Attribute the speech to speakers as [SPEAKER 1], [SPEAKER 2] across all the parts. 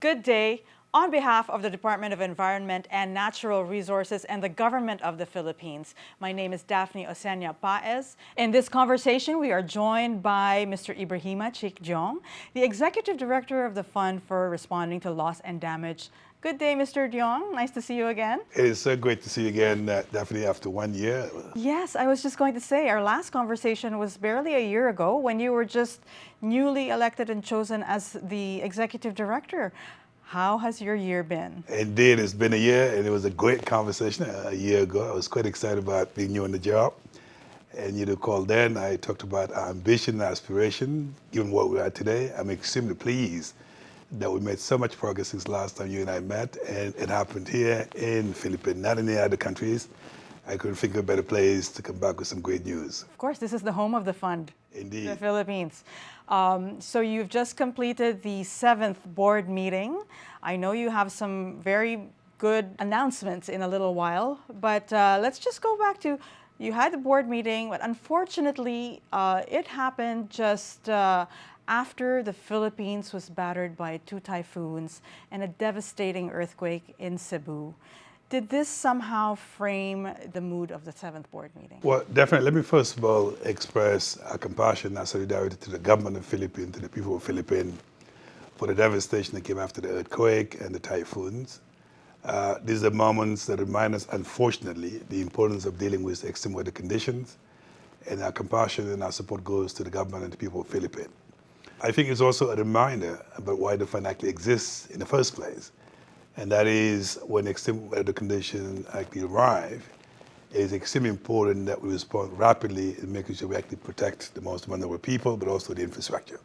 [SPEAKER 1] Good day. On behalf of the Department of Environment and Natural Resources and the Government of the Philippines, my name is Daphne Oseña-Paez. In this conversation, we are joined by Mr. Ibrahima Cheikh Diong, the Executive Director of the Fund for Responding to Loss and Damage. Good day, Mr. Diong. Nice to see you again.
[SPEAKER 2] It is so great to see you again, Daphne, after 1 year.
[SPEAKER 1] Yes, I was just going to say, our last conversation was barely a year ago when you were just newly elected and chosen as the Executive Director. How has your year been?
[SPEAKER 2] Indeed, it's been a year, and it was a great conversation a year ago. I was quite excited about being new on the job. And you recall then, I talked about our ambition and aspiration, given what we are today. I'm extremely pleased that we made so much progress since last time you and I met, and it happened here in Philippines, not in any other countries. I couldn't think of a better place to come back with some great news.
[SPEAKER 1] Of course, this is the home of the fund.
[SPEAKER 2] Indeed.
[SPEAKER 1] The Philippines. So you've just completed the 7th board meeting. I know you have some very good announcements in a little while, but let's just go back to, you had the board meeting, but unfortunately it happened just after the Philippines was battered by 2 typhoons and a devastating earthquake in Cebu. Did this somehow frame the mood of the 7th board meeting?
[SPEAKER 2] Well, definitely. Let me first of all express our compassion and solidarity to the government of the Philippines, to the people of the Philippines, for the devastation that came after the earthquake and the typhoons. These are moments that remind us, unfortunately, the importance of dealing with extreme weather conditions, and our compassion and our support goes to the government and the people of the Philippines. I think it's also a reminder about why the fund actually exists in the first place. And that is, when extreme weather conditions actually arrive, it is extremely important that we respond rapidly in making sure we actually protect the most vulnerable people, but also the infrastructure.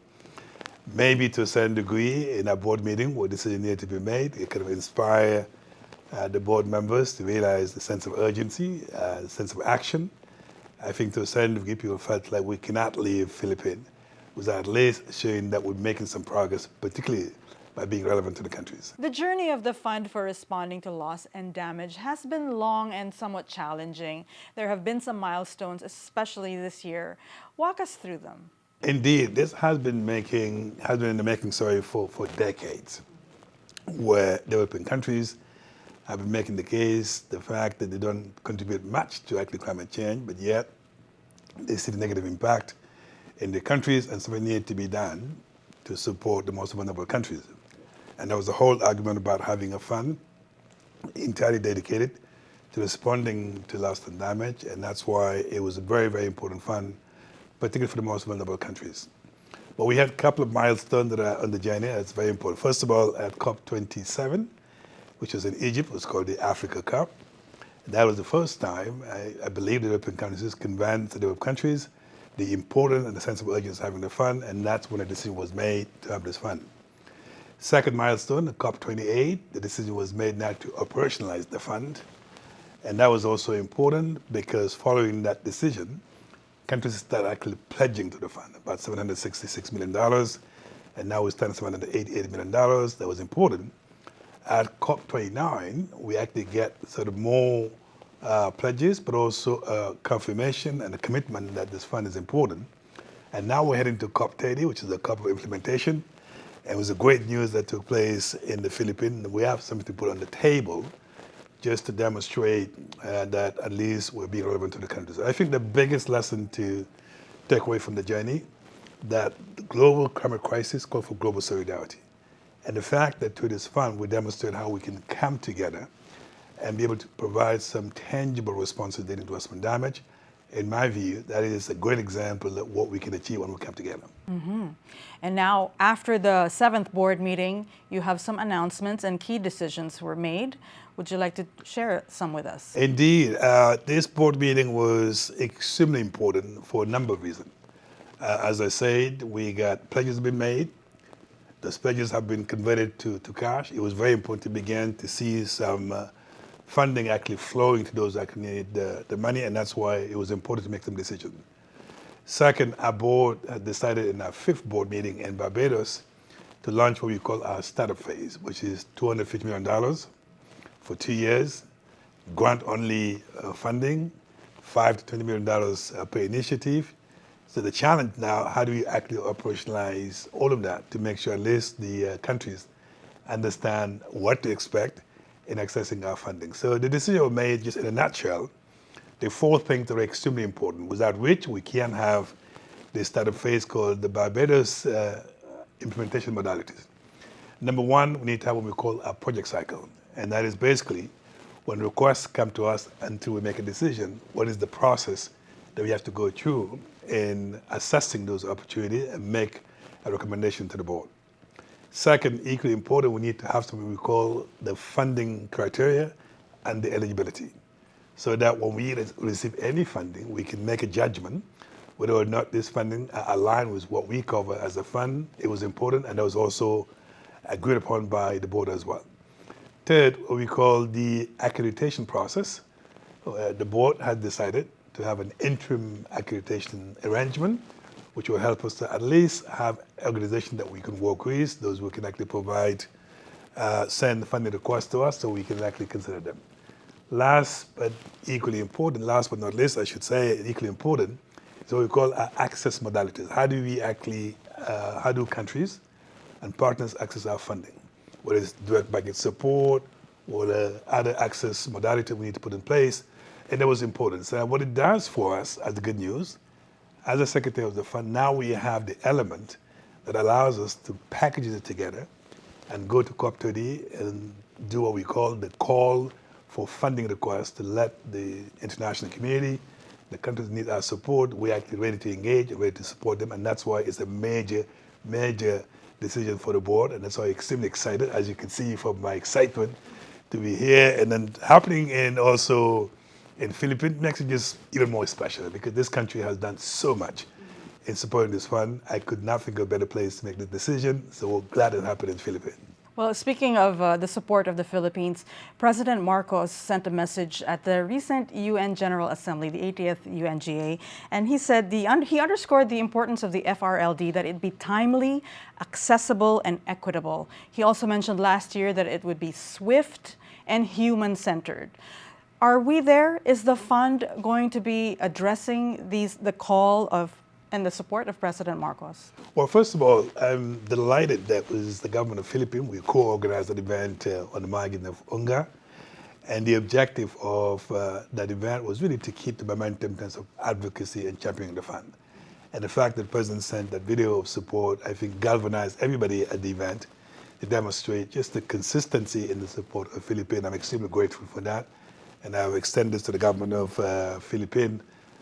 [SPEAKER 2] Maybe to a certain degree, in our board meeting, where decisions needed to be made, it could have inspired the board members to realize the sense of urgency, the sense of action. I think to a certain degree, people felt like we cannot leave Philippines without at least showing that we're making some progress, particularly by being relevant to the countries.
[SPEAKER 1] The journey of the Fund for Responding to Loss and Damage has been long and somewhat challenging. There have been some milestones, especially this year. Walk us through them.
[SPEAKER 2] Indeed, this has been in the making, for decades, where developing countries have been making the case, the fact that they don't contribute much to actually climate change, but yet they see the negative impact in the countries, and something needed to be done to support the most vulnerable countries. And there was a whole argument about having a fund entirely dedicated to responding to loss and damage, and that's why it was a very, very important fund, particularly for the most vulnerable countries. But we had a couple of milestones that are on the journey that's very important. First of all, at COP27, which was in Egypt, it was called the Africa Cup. That was the first time, I believe, the European countries convinced the developed countries the importance and the sense of urgency of having the fund, and that's when a decision was made to have this fund. Second milestone, the COP28, the decision was made now to operationalize the fund. And that was also important because following that decision, countries started actually pledging to the fund, about $766 million, and now we stand at $788 million. That was important. At COP29, we actually get sort of more pledges, but also a confirmation and a commitment that this fund is important. And now we're heading to COP30, which is a COP of implementation. And it was a great news that took place in the Philippines. We have something to put on the table just to demonstrate that at least we're being relevant to the countries. I think the biggest lesson to take away from the journey, that the global climate crisis calls for global solidarity. And the fact that through this fund, we demonstrate how we can come together and be able to provide some tangible responses dealing to loss and damage. In my view, that is a great example of what we can achieve when we come together.
[SPEAKER 1] Mm-hmm. And now, after the 7th board meeting, you have some announcements and key decisions were made. Would you like to share some with us?
[SPEAKER 2] Indeed. This board meeting was extremely important for a number of reasons. As I said, we got pledges been made. Those pledges have been converted to cash. It was very important to begin to see some funding actually flowing to those that need the money, and that's why it was important to make some decisions. Second, our board decided in our 5th board meeting in Barbados to launch what we call our startup phase, which is $250 million for 2 years, grant-only funding, $5 to $20 million per initiative. So the challenge now, how do we actually operationalize all of that to make sure at least the countries understand what to expect in accessing our funding. So the decision was made, just in a nutshell, the four things that are extremely important, without which we can't have this startup phase called the Barbados implementation modalities. Number one, we need to have what we call a project cycle. And that is basically when requests come to us until we make a decision, what is the process that we have to go through in assessing those opportunities and make a recommendation to the board. Second, equally important, we need to have something we call the funding criteria and the eligibility, so that when we receive any funding, we can make a judgment whether or not this funding aligns with what we cover as a fund. It was important, and that was also agreed upon by the board as well. Third, what we call the accreditation process. The board has decided to have an interim accreditation arrangement, which will help us to at least have an organization that we can work with, those who can actually provide, send funding requests to us so we can actually consider them. Last but not least, I should say, equally important, is what we call our access modalities. How do we actually, how do countries and partners access our funding? Whether it's direct banking support or the other access modality we need to put in place, and that was important. So what it does for us, as the good news, as a secretary of the fund, now we have the element that allows us to package it together and go to COP30 and do what we call the call for funding requests to let the international community, the countries need our support. We're actually ready to engage and ready to support them, and that's why it's a major, major decision for the board, and that's why I'm extremely excited, as you can see from my excitement, to be here. And then happening also in Philippines makes it just even more special, because this country has done so much in supporting this fund. I could not think of a better place to make the decision, so we're glad it happened in the Philippines.
[SPEAKER 1] Well, speaking of the support of the Philippines, President Marcos sent a message at the recent UN General Assembly, the 80th UNGA, and he said he underscored the importance of the FRLD, that it be timely, accessible, and equitable. He also mentioned last year that it would be swift and human-centered. Are we there? Is the fund going to be addressing the call of and the support of President Marcos?
[SPEAKER 2] Well, first of all, I'm delighted that was the government of Philippines. We co-organized an event on the margin of UNGA. And the objective of that event was really to keep the momentum in terms of advocacy and championing the fund. And the fact that the President sent that video of support, I think, galvanized everybody at the event to demonstrate just the consistency in the support of Philippines. I'm extremely grateful for that. And I've extended to the government of Philippines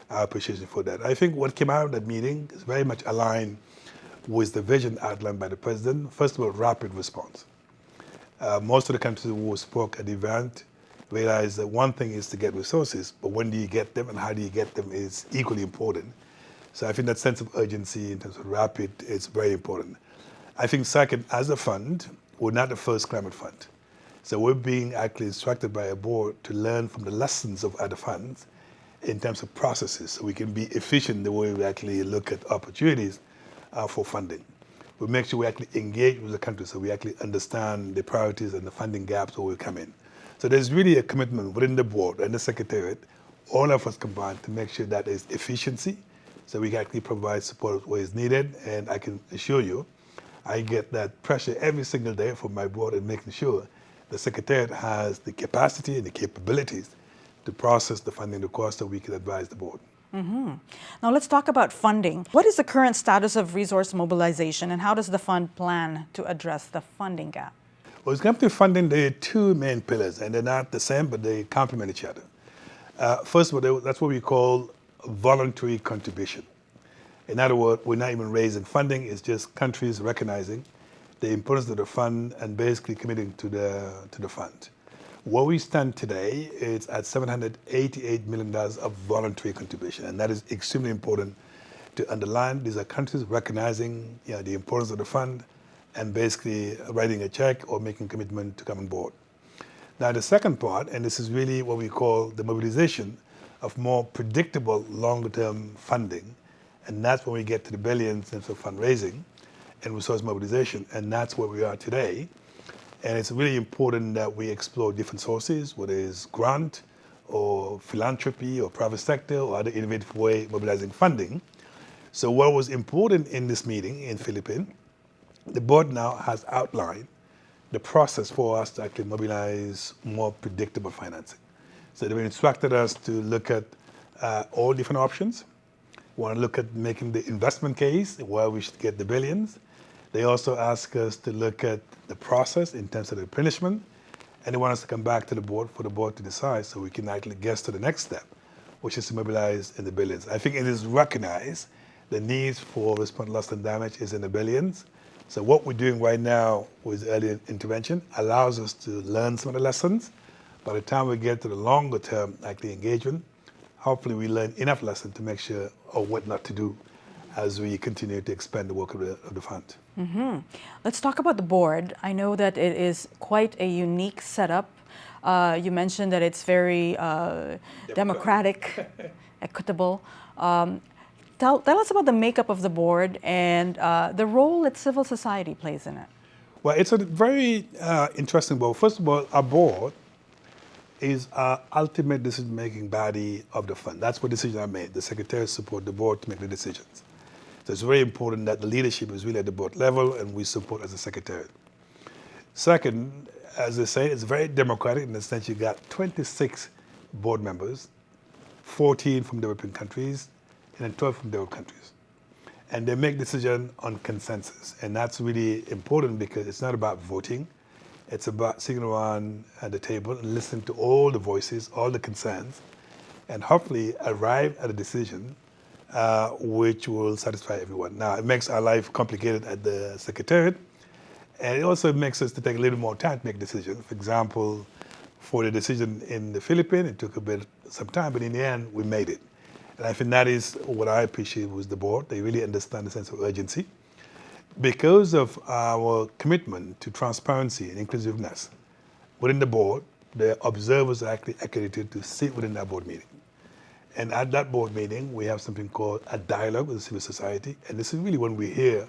[SPEAKER 2] our appreciation for that. I think what came out of that meeting is very much aligned with the vision outlined by the President. First of all, rapid response. Most of the countries who spoke at the event realized that one thing is to get resources, but when do you get them and how do you get them is equally important. So I think that sense of urgency in terms of rapid is very important. I think second, as a fund, we're not the first climate fund. So we're being actually instructed by a board to learn from the lessons of other funds in terms of processes, so we can be efficient in the way we actually look at opportunities for funding. We make sure we actually engage with the country so we actually understand the priorities and the funding gaps where we come in. So there's really a commitment within the board and the Secretariat, all of us combined, to make sure that there's efficiency so we can actually provide support where it's needed. And I can assure you, I get that pressure every single day from my board in making sure the Secretariat has the capacity and the capabilities to process the funding request so we can advise the board.
[SPEAKER 1] Mm-hmm. Now let's talk about funding. What is the current status of resource mobilization, and how does the fund plan to address the funding gap?
[SPEAKER 2] Well, it's come to funding, there are two main pillars, and they're not the same, but they complement each other. First of all, that's what we call voluntary contribution. In other words, we're not even raising funding, it's just countries recognizing the importance of the fund and basically committing to the fund. Where we stand today is at $788 million of voluntary contribution, and that is extremely important to underline. These are countries recognizing the importance of the fund and basically writing a check or making a commitment to come on board. Now the second part, and this is really what we call the mobilization of more predictable longer-term funding, and that's when we get to the billions in terms of fundraising and resource mobilization, and that's where we are today. And it's really important that we explore different sources, whether it's grant or philanthropy or private sector or other innovative way of mobilizing funding. So what was important in this meeting in Philippines, the board now has outlined the process for us to actually mobilize more predictable financing. So they've instructed us to look at all different options. We want to look at making the investment case where we should get the billions. They also ask us to look at the process in terms of the replenishment, and they want us to come back to the board for the board to decide so we can actually get to the next step, which is to mobilize in the billions. I think it is recognized the needs for response loss and damage is in the billions. So what we're doing right now with early intervention allows us to learn some of the lessons. By the time we get to the longer term actually engagement, hopefully we learn enough lessons to make sure of what not to do as we continue to expand the work of the fund.
[SPEAKER 1] Mm-hmm. Let's talk about the board. I know that it is quite a unique setup. You mentioned that it's very democratic, equitable. Tell us about the makeup of the board and the role that civil society plays in it.
[SPEAKER 2] Well, it's a very interesting board. First of all, our board is our ultimate decision-making body of the fund. That's what decisions are made. The secretaries support the board to make the decisions. So it's very important that the leadership is really at the board level and we support as a secretariat. Second, as I say, it's very democratic in the sense you got 26 board members, 14 from developing countries, and then 12 from developed countries. And they make decisions on consensus. And that's really important because it's not about voting. It's about sitting around at the table and listening to all the voices, all the concerns, and hopefully arrive at a decision which will satisfy everyone. Now, it makes our life complicated at the Secretariat, and it also makes us to take a little more time to make decisions. For example, for the decision in the Philippines, it took some time, but in the end, we made it. And I think that is what I appreciate with the board. They really understand the sense of urgency. Because of our commitment to transparency and inclusiveness within the board, the observers are actually accredited to sit within that board meeting. And at that board meeting, we have something called a dialogue with the civil society. And this is really when we hear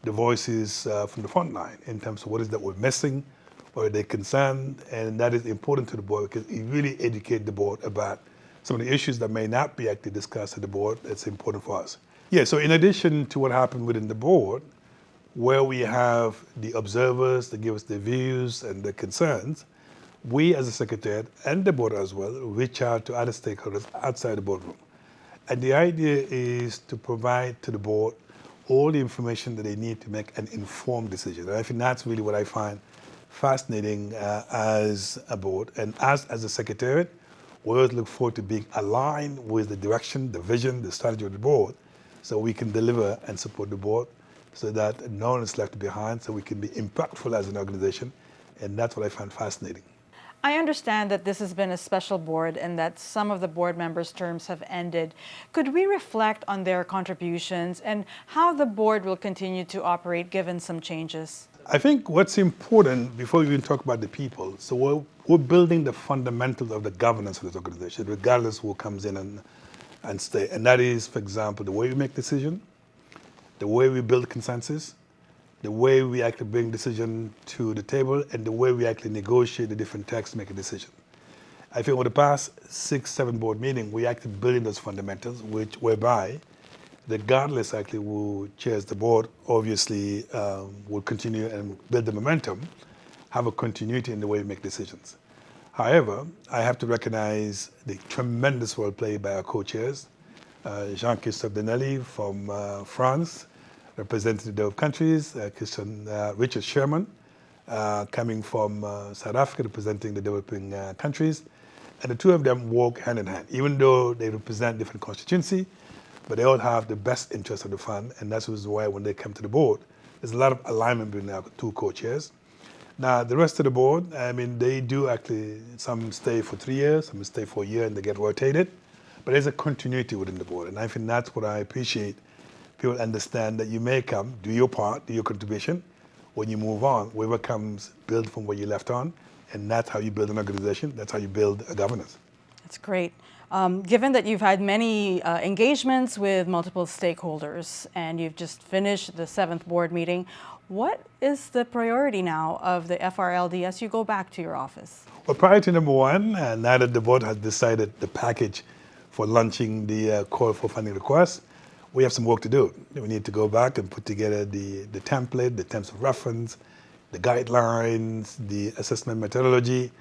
[SPEAKER 2] the voices from the front line in terms of what is that we're missing, what are they concerned, and that is important to the board because it really educates the board about some of the issues that may not be actually discussed at the board. That's important for us. Yeah, so in addition to what happened within the board, where we have the observers that give us their views and their concerns, we as a secretariat and the board as well reach out to other stakeholders outside the boardroom. And the idea is to provide to the board all the information that they need to make an informed decision. And I think that's really what I find fascinating as a board. And as a secretariat, we always look forward to being aligned with the direction, the vision, the strategy of the board so we can deliver and support the board so that no one is left behind, so we can be impactful as an organization. And that's what I find fascinating.
[SPEAKER 1] I understand that this has been a special board and that some of the board members' terms have ended. Could we reflect on their contributions and how the board will continue to operate given some changes?
[SPEAKER 2] I think what's important, before we even talk about the people, so we're building the fundamentals of the governance of this organization, regardless who comes in and stay. And that is, for example, the way we make decisions, the way we build consensus, the way we actually bring decision to the table, and the way we actually negotiate the different texts to make a decision. I think over the past 6-7 board meetings, we actually building those fundamentals, whereby regardless actually who chairs the board, obviously will continue and build the momentum, have a continuity in the way we make decisions. However, I have to recognize the tremendous role played by our co-chairs, Jean-Christophe Denelli from France, representing the developed countries, Richard Sherman, coming from South Africa, representing the developing countries. And the two of them work hand in hand, even though they represent different constituency, but they all have the best interest of the fund, and that's why when they come to the board, there's a lot of alignment between our two co-chairs. Now, the rest of the board, I mean, they do actually, some stay for 3 years, some stay for a year and they get rotated, but there's a continuity within the board, and I think that's what I appreciate. People understand that you may come, do your part, do your contribution. When you move on, whoever comes, build from where you left on, and that's how you build an organization, that's how you build a governance.
[SPEAKER 1] That's great. Given that you've had many engagements with multiple stakeholders and you've just finished the 7th board meeting, what is the priority now of the FRLD as you go back to your office?
[SPEAKER 2] Well, priority number one, now that the board has decided the package for launching the call for funding requests, we have some work to do. We need to go back and put together the template, the terms of reference, the guidelines, the assessment methodology.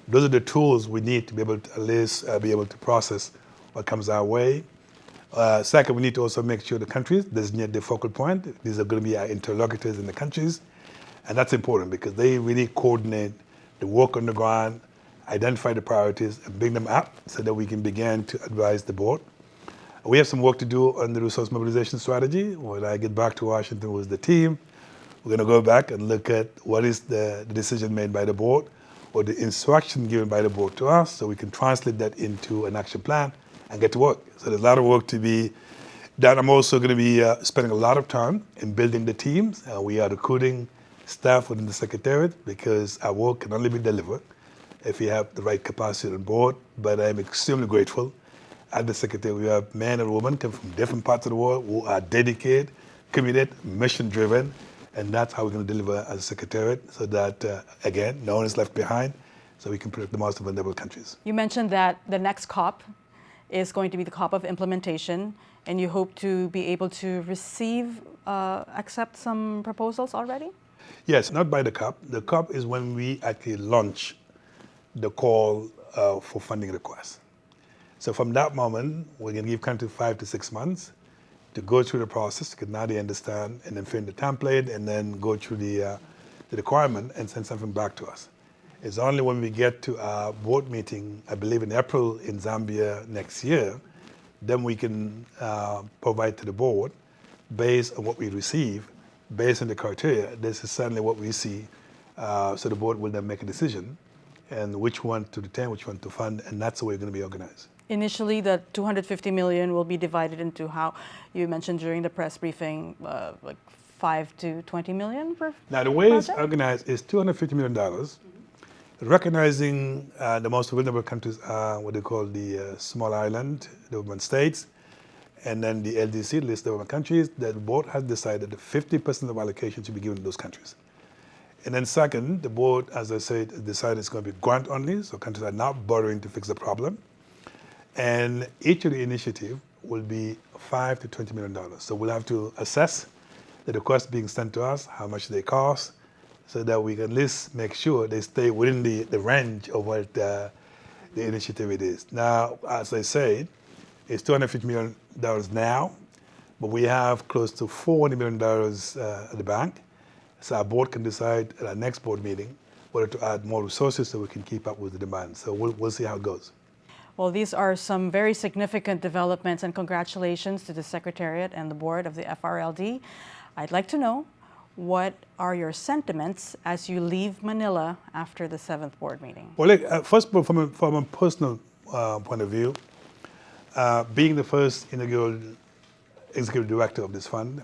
[SPEAKER 2] Those are the tools we need to be able to at least be able to process what comes our way. Second, we need to also make sure the countries designate the focal point. These are going to be our interlocutors in the countries. And that's important because they really coordinate the work on the ground, identify the priorities, and bring them up so that we can begin to advise the board. We have some work to do on the resource mobilization strategy. When I get back to Washington with the team, we're going to go back and look at what is the decision made by the board or the instruction given by the board to us so we can translate that into an action plan and get to work. So there's a lot of work to be done. I'm also going to be spending a lot of time in building the teams. We are recruiting staff within the Secretariat because our work can only be delivered if we have the right capacity on board. But I'm extremely grateful at the Secretariat. We have men and women come from different parts of the world who are dedicated, committed, mission-driven, and that's how we're going to deliver as a Secretariat so that, again, no one is left behind so we can protect the most vulnerable countries.
[SPEAKER 1] You mentioned that the next COP is going to be the COP of implementation, and you hope to be able to accept some proposals already?
[SPEAKER 2] Yes, not by the COP. The COP is when we actually launch the call for funding requests. So from that moment, we're going to give countries 5 to 6 months to go through the process, because now they understand, and then fill in the template, and then go through the requirement and send something back to us. It's only when we get to our board meeting, I believe in April in Zambia next year, then we can provide to the board, based on what we receive, based on the criteria, this is certainly what we see. So the board will then make a decision and which one to retain, which one to fund, and that's the way it's going to be organized.
[SPEAKER 1] Initially, the 250 million will be divided into how you mentioned during the press briefing, like 5 to 20 million per
[SPEAKER 2] Now, the way
[SPEAKER 1] project?
[SPEAKER 2] it's organized is $250 million, recognizing the most vulnerable countries are what they call the small island development states, and then the LDC, list development countries. The board has decided that 50% of allocation should be given to those countries. And then second, the board, as I said, decided it's going to be grant only, so countries are not borrowing to fix the problem. And each of the initiative will be $5 to $20 million. So we'll have to assess the requests being sent to us, how much they cost, so that we can at least make sure they stay within the range of what the initiative it is. Now, as I said, it's $250 million now, but we have close to $400 million at the bank. So our board can decide at our next board meeting whether to add more resources so we can keep up with the demand. So we'll see how it goes.
[SPEAKER 1] Well, these are some very significant developments, and congratulations to the Secretariat and the board of the FRLD. I'd like to know, what are your sentiments as you leave Manila after the 7th board meeting?
[SPEAKER 2] Well, look, first of all, from a personal point of view, being the first inaugural executive director of this fund,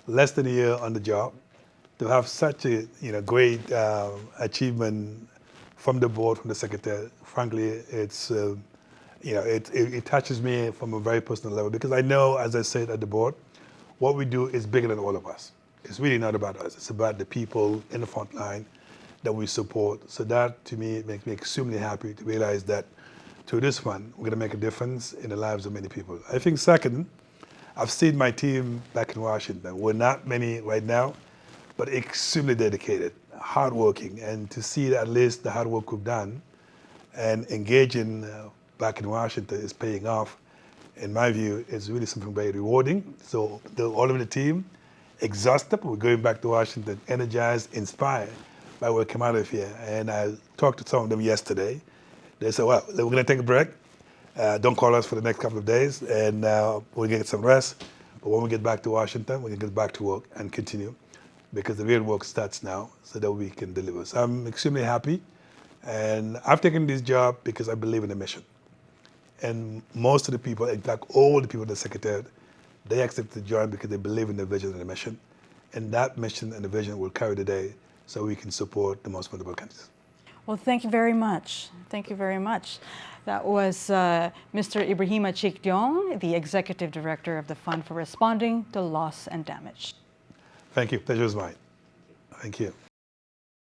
[SPEAKER 2] less than a year on the job, to have such a great achievement from the board, from the secretary, frankly, it's it touches me from a very personal level, because I know, as I said at the board, what we do is bigger than all of us. It's really not about us. It's about the people in the front line that we support. So that, to me, makes me extremely happy to realize that through this fund, we're going to make a difference in the lives of many people. I think second, I've seen my team back in Washington. We're not many right now, but extremely dedicated, hardworking, and to see that at least the hard work we've done and engaging back in Washington is paying off, in my view, is really something very rewarding. So all of the team, exhausted, but we're going back to Washington, energized, inspired by what came out of here. And I talked to some of them yesterday. They said, well, we're going to take a break. Don't call us for the next couple of days, and we're going to get some rest. But when we get back to Washington, we're going to get back to work and continue, because the real work starts now so that we can deliver. So I'm extremely happy. And I've taken this job because I believe in the mission. And most of the people, in fact, all the people in the Secretariat, they accepted to join because they believe in the vision and the mission. And that mission and the vision will carry the day so we can support the most vulnerable countries.
[SPEAKER 1] Well, thank you very much. Thank you very much. That was Mr. Ibrahima Cheikh Diong, the Executive Director of the Fund for Responding to Loss and Damage.
[SPEAKER 2] Thank you. Pleasure is mine. Thank you.